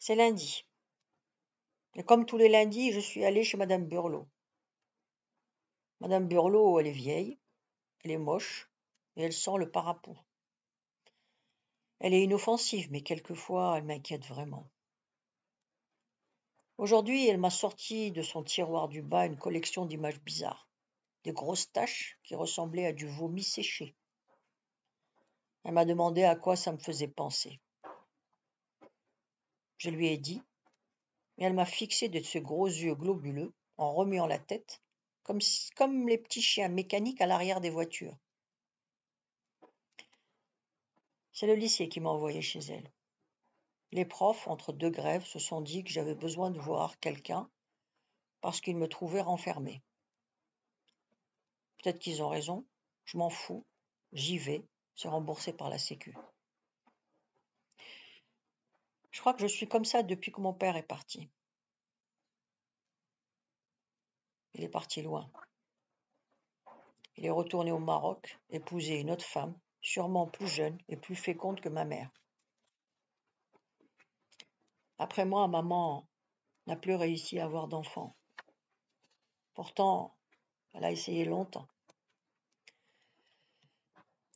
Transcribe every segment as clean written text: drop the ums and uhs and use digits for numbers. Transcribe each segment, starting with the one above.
C'est lundi. Et comme tous les lundis, je suis allée chez Madame Burlot. Madame Burlot, elle est vieille, elle est moche, et elle sent le parapluie. Elle est inoffensive, mais quelquefois, elle m'inquiète vraiment. Aujourd'hui, elle m'a sorti de son tiroir du bas une collection d'images bizarres, des grosses taches qui ressemblaient à du vomi séché. Elle m'a demandé à quoi ça me faisait penser. Je lui ai dit, et elle m'a fixé de ses gros yeux globuleux en remuant la tête, comme les petits chiens mécaniques à l'arrière des voitures. C'est le lycée qui m'a envoyé chez elle. Les profs, entre deux grèves, se sont dit que j'avais besoin de voir quelqu'un parce qu'ils me trouvaient renfermée. Peut-être qu'ils ont raison, je m'en fous, j'y vais, c'est remboursé par la Sécu. Je crois que je suis comme ça depuis que mon père est parti. Il est parti loin. Il est retourné au Maroc, épouser une autre femme, sûrement plus jeune et plus féconde que ma mère. Après moi, maman n'a plus réussi à avoir d'enfant. Pourtant, elle a essayé longtemps.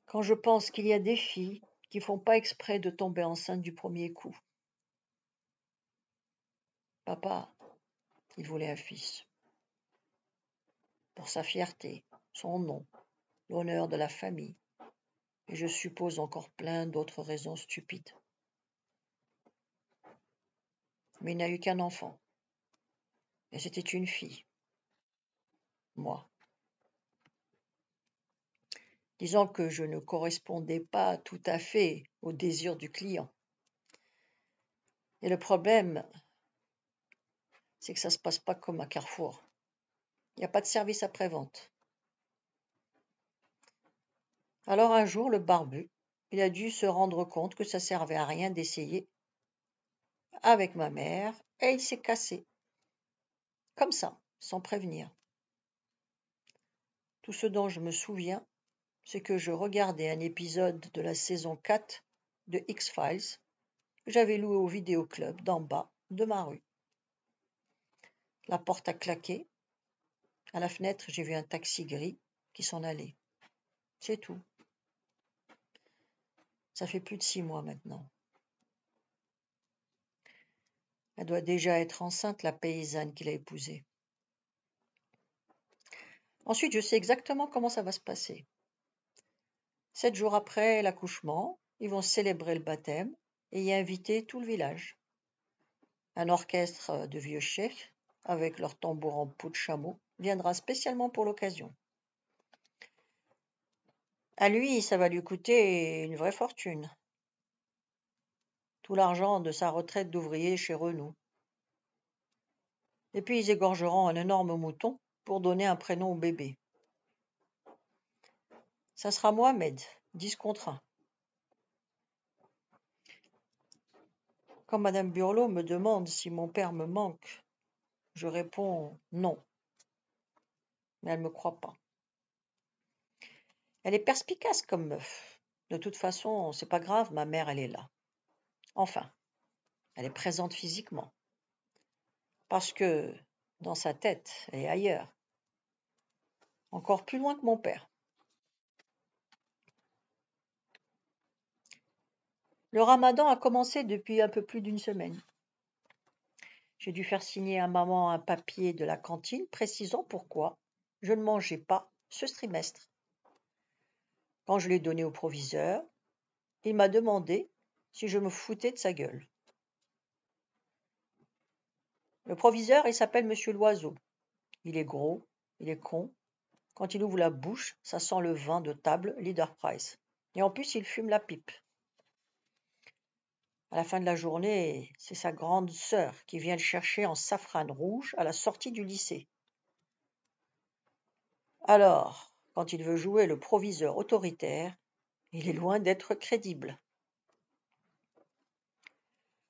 Quand je pense qu'il y a des filles qui font pas exprès de tomber enceinte du premier coup. Papa, il voulait un fils. Pour sa fierté, son nom, l'honneur de la famille, et je suppose encore plein d'autres raisons stupides. Mais il n'a eu qu'un enfant. Et c'était une fille. Moi. Disons que je ne correspondais pas tout à fait au désir du client. Et le problème, c'est que ça ne se passe pas comme à Carrefour. Il n'y a pas de service après-vente. Alors un jour, le barbu, il a dû se rendre compte que ça servait à rien d'essayer avec ma mère, et il s'est cassé. Comme ça, sans prévenir. Tout ce dont je me souviens, c'est que je regardais un épisode de la saison 4 de X-Files que j'avais loué au vidéoclub d'en bas de ma rue. La porte a claqué. À la fenêtre, j'ai vu un taxi gris qui s'en allait. C'est tout. Ça fait plus de 6 mois maintenant. Elle doit déjà être enceinte, la paysanne qu'il a épousée. Ensuite, je sais exactement comment ça va se passer. 7 jours après l'accouchement, ils vont célébrer le baptême et y inviter tout le village. Un orchestre de vieux chefs, avec leur tambour en peau de chameau, viendra spécialement pour l'occasion. À lui, ça va lui coûter une vraie fortune. Tout l'argent de sa retraite d'ouvrier chez Renault. Et puis ils égorgeront un énorme mouton pour donner un prénom au bébé. Ça sera Mohamed, 10 contre 1. Quand Madame Burlot me demande si mon père me manque, je réponds non. Mais elle ne me croit pas. Elle est perspicace comme meuf. De toute façon, c'est pas grave, ma mère, elle est là. Enfin, elle est présente physiquement. Parce que, dans sa tête, elle est ailleurs. Encore plus loin que mon père. Le ramadan a commencé depuis un peu plus d'une semaine. J'ai dû faire signer à maman un papier de la cantine précisant pourquoi je ne mangeais pas ce trimestre. Quand je l'ai donné au proviseur, il m'a demandé si je me foutais de sa gueule. Le proviseur, il s'appelle Monsieur Loiseau. Il est gros, il est con. Quand il ouvre la bouche, ça sent le vin de table Leader Price. Et en plus, il fume la pipe. À la fin de la journée, c'est sa grande sœur qui vient le chercher en safrane rouge à la sortie du lycée. Alors, quand il veut jouer le proviseur autoritaire, il est loin d'être crédible.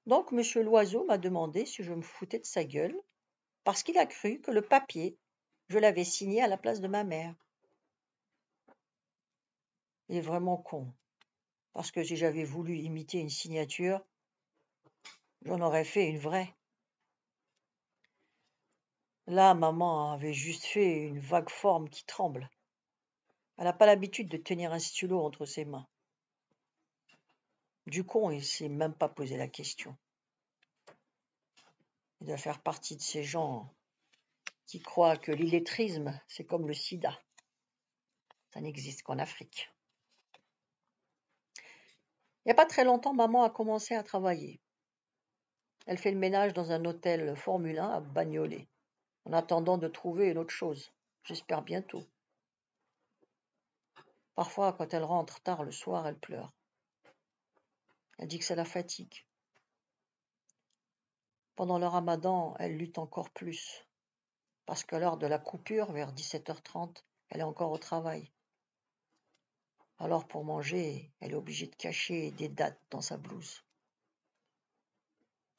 Donc M. Loiseau m'a demandé si je me foutais de sa gueule, parce qu'il a cru que le papier, je l'avais signé à la place de ma mère. Il est vraiment con, parce que si j'avais voulu imiter une signature, J'en aurais fait une vraie. Là, maman avait juste fait une vague forme qui tremble. Elle n'a pas l'habitude de tenir un stylo entre ses mains. Du coup, il ne s'est même pas posé la question. Il doit faire partie de ces gens qui croient que l'illettrisme, c'est comme le sida. Ça n'existe qu'en Afrique. Il n'y a pas très longtemps, maman a commencé à travailler. Elle fait le ménage dans un hôtel Formule 1 à Bagnolet, en attendant de trouver une autre chose. J'espère bientôt. Parfois, quand elle rentre tard le soir, elle pleure. Elle dit que c'est la fatigue. Pendant le ramadan, elle lutte encore plus, parce qu'à l'heure de la coupure, vers 17h30, elle est encore au travail. Alors pour manger, elle est obligée de cacher des dattes dans sa blouse.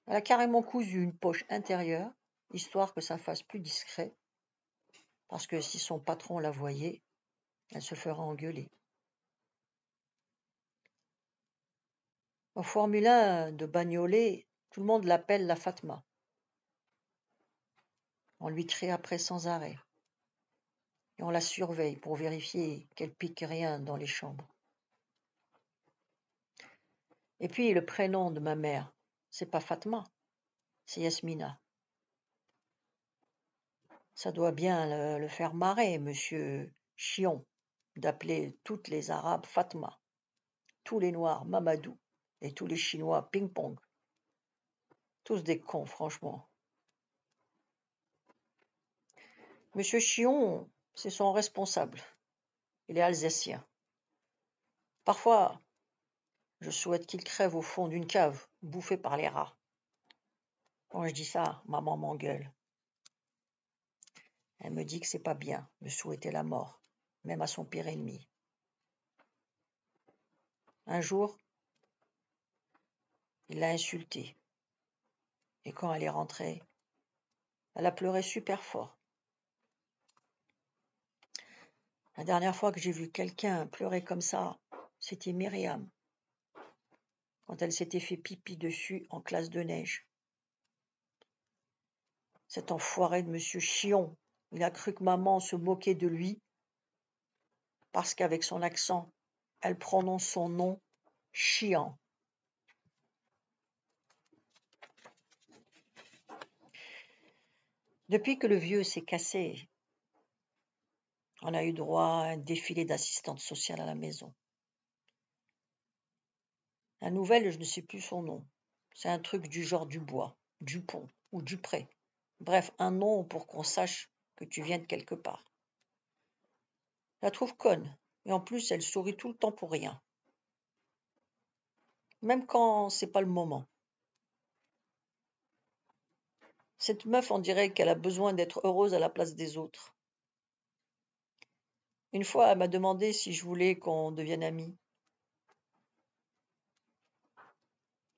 Elle a carrément cousu une poche intérieure, histoire que ça fasse plus discret, parce que si son patron la voyait, elle se fera engueuler. Au Formule 1 de Bagnolet, tout le monde l'appelle la Fatma. On lui crie après sans arrêt. Et on la surveille pour vérifier qu'elle pique rien dans les chambres. Et puis le prénom de ma mère, c'est pas Fatma, c'est Yasmina. Ça doit bien le faire marrer, monsieur Chion, d'appeler toutes les Arabes Fatma, tous les Noirs Mamadou et tous les Chinois Ping-Pong. Tous des cons, franchement. Monsieur Chion, c'est son responsable. Il est alsacien. Parfois, je souhaite qu'il crève au fond d'une cave, bouffé par les rats. Quand je dis ça, maman m'engueule. Elle me dit que c'est pas bien de souhaiter la mort, même à son pire ennemi. Un jour, il l'a insultée. Et quand elle est rentrée, elle a pleuré super fort. La dernière fois que j'ai vu quelqu'un pleurer comme ça, c'était Myriam, quand elle s'était fait pipi dessus en classe de neige. Cet enfoiré de monsieur Chion, il a cru que maman se moquait de lui parce qu'avec son accent, elle prononce son nom chiant. Depuis que le vieux s'est cassé, on a eu droit à un défilé d'assistantes sociales à la maison. La nouvelle, je ne sais plus son nom. C'est un truc du genre Dubois, Dupont ou Dupré. Bref, un nom pour qu'on sache que tu viens de quelque part. Je la trouve conne, et en plus elle sourit tout le temps pour rien. Même quand c'est pas le moment. Cette meuf, on dirait qu'elle a besoin d'être heureuse à la place des autres. Une fois, elle m'a demandé si je voulais qu'on devienne amis.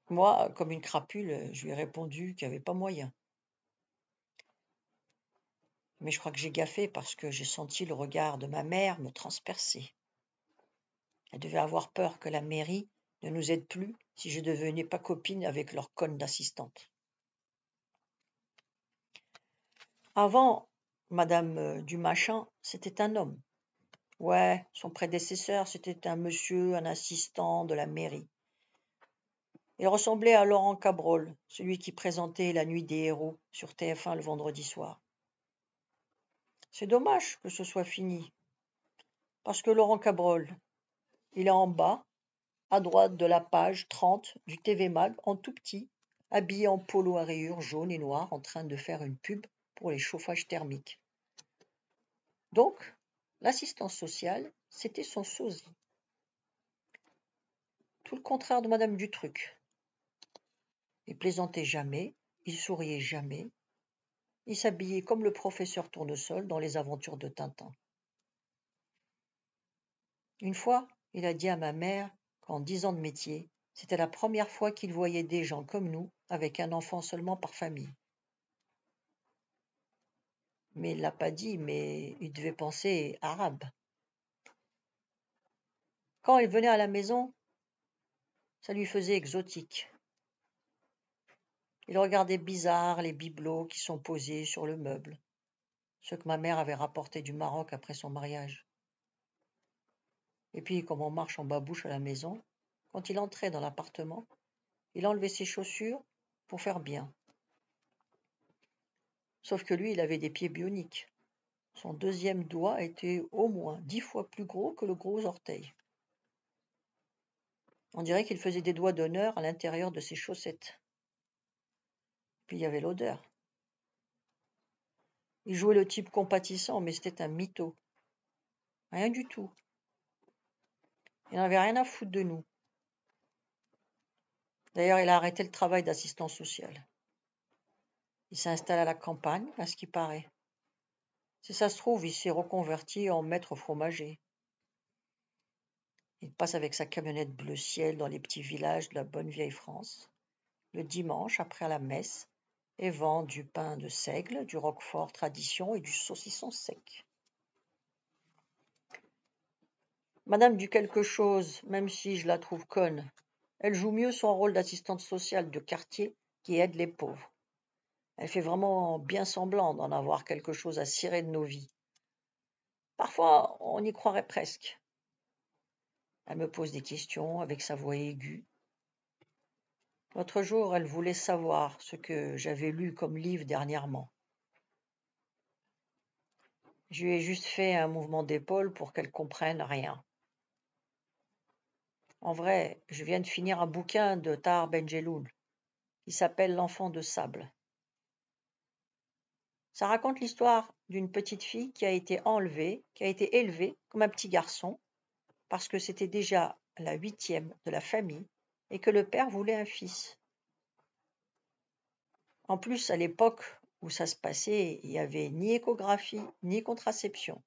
Moi, comme une crapule, je lui ai répondu qu'il n'y avait pas moyen. Mais je crois que j'ai gaffé parce que j'ai senti le regard de ma mère me transpercer. Elle devait avoir peur que la mairie ne nous aide plus si je ne devenais pas copine avec leur conne d'assistante. Avant, Madame Dumachin, c'était un homme. Ouais, son prédécesseur, c'était un monsieur, un assistant de la mairie. Il ressemblait à Laurent Cabrol, celui qui présentait La Nuit des héros sur TF1 le vendredi soir. C'est dommage que ce soit fini, parce que Laurent Cabrol, il est en bas, à droite de la page 30 du TV Mag, en tout petit, habillé en polo à rayures jaune et noir, en train de faire une pub pour les chauffages thermiques. Donc, l'assistance sociale, c'était son sosie. Tout le contraire de Madame Dutruc. Il plaisantait jamais, il souriait jamais, il s'habillait comme le professeur Tournesol dans les aventures de Tintin. Une fois, il a dit à ma mère qu'en 10 ans de métier, c'était la première fois qu'il voyait des gens comme nous avec un enfant seulement par famille. Mais il l'a pas dit, mais il devait penser arabe. Quand il venait à la maison, ça lui faisait exotique. Il regardait bizarre les bibelots qui sont posés sur le meuble, ceux que ma mère avait rapportés du Maroc après son mariage. Et puis, comme on marche en babouche à la maison, quand il entrait dans l'appartement, il enlevait ses chaussures pour faire bien. Sauf que lui, il avait des pieds bioniques. Son deuxième doigt était au moins 10 fois plus gros que le gros orteil. On dirait qu'il faisait des doigts d'honneur à l'intérieur de ses chaussettes. Puis il y avait l'odeur. Il jouait le type compatissant, mais c'était un mytho. Rien du tout. Il n'avait rien à foutre de nous. D'ailleurs, il a arrêté le travail d'assistant social. Il s'est installé à la campagne, à ce qui paraît. Si ça se trouve, il s'est reconverti en maître fromager. Il passe avec sa camionnette bleu ciel dans les petits villages de la bonne vieille France, le dimanche après la messe, et vend du pain de seigle, du roquefort tradition et du saucisson sec. Madame du quelque chose, même si je la trouve conne, elle joue mieux son rôle d'assistante sociale de quartier qui aide les pauvres. Elle fait vraiment bien semblant d'en avoir quelque chose à cirer de nos vies. Parfois, on y croirait presque. Elle me pose des questions avec sa voix aiguë. L'autre jour, elle voulait savoir ce que j'avais lu comme livre dernièrement. Je lui ai juste fait un mouvement d'épaule pour qu'elle comprenne rien. En vrai, je viens de finir un bouquin de Tahar Ben-Jelloun qui s'appelle L'enfant de sable. Ça raconte l'histoire d'une petite fille qui a été enlevée, qui a été élevée comme un petit garçon, parce que c'était déjà la 8e de la famille et que le père voulait un fils. En plus, à l'époque où ça se passait, il n'y avait ni échographie, ni contraception.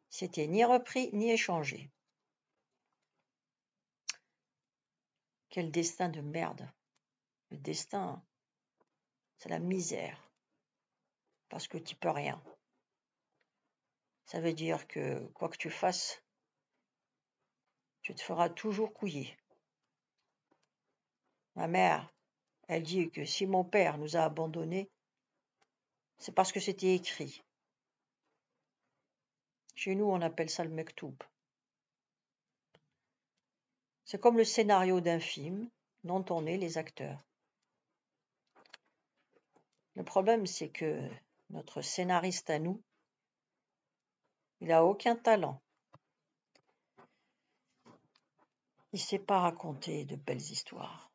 C'était ni repris, ni échangé. Quel destin de merde. Le destin, c'est la misère. Parce que tu peux rien. Ça veut dire que, quoi que tu fasses, tu te feras toujours couiller. Ma mère, elle dit que si mon père nous a abandonnés, c'est parce que c'était écrit. Chez nous, on appelle ça le mektoub. C'est comme le scénario d'un film dont on est les acteurs. Le problème, c'est que notre scénariste à nous, il n'a aucun talent. Il ne sait pas raconter de belles histoires.